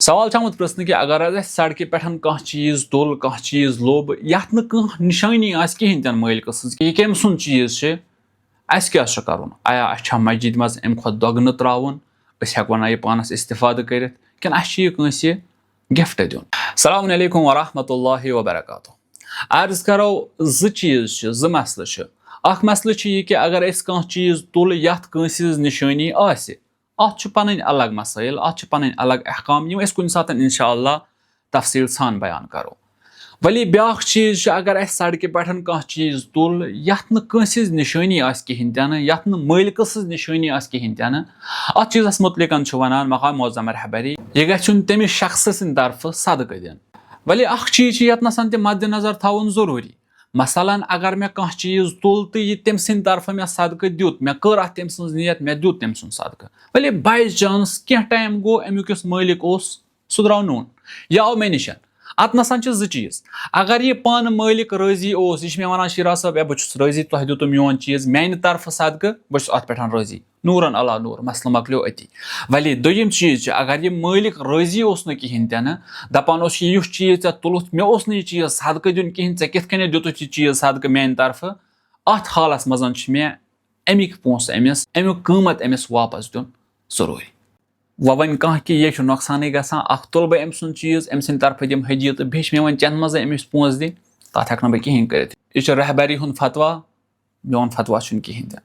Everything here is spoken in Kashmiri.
सवाल आमुत प्रश्न कि अगर सड़क पे कह चीज तुल कह चीज लोब यथ निशानी कहें तन मालिकस यह कम सुन चीज क्या कर आया अच्छा मस्जिद मज अम खुद दोगन त्रावन हेकना यह पानस इस्तेफाद कर गिफ्ट दिन। अस्सलाम वालेकुम वरहमतुल्लाहि वबरकातुहू। अर्ज करो ज मसल मसल यह कि अगर कह चीज तुल यथ निशानी अत पन अलग मसाइल अत पन अलग अहकाम यम कुन सात इंशाअल्लाह तफसील सान बयान करो। वली ब्या चीज अगर सड़क पे कह चीज तुल यथ निशानी कहें तन यथ मालिकस निशानी कहें तन अत चीज़स मुतलिक वन मकाम मोज़म रहबरी यह गन तमिस शख्स सिंद तरफ सदक दिन। वली चीज यतनस मद्देनजर थवन जरूरी मसलन अगर मे कह चीज तुल तो यह तम सिंद तरफ मे सदक दुत मे कर तम सज नियत मे दुत तम सुन सदक वली बाई चांस कह टाइम गो अमुक मालिक सह द्राव नून यह आव मे निश अत नसन चीज अगर यह पान मालिक राजी यह मे वन शिरा साहब बहुत राजी तुह दितु मोन चीज मान तरफ सदक बहुत अत पे राजी नूरन अला नूर मसल मकलो अति। वली दोयम चीज अगर यह मालिक राजी कहें तन दपान युस चीज तुलुत मे यह चीज सदक दिन कहें कित दितुत यह चीज सदक मान तरफ अत हालस मज मे अमिक पोस अमिस अमुक कीमत अमिस वापस दिन जरूरी। वन कह कि यह नुकसान गह तुल बह अम सुन चीज अम सिंद तरफ दिम हदी तो बे मे वन चंद मज अमिस पोस दिन तथ हेक बह कहें कर यह रहबरी हुंद फतवा मोन फतवा कहें तन।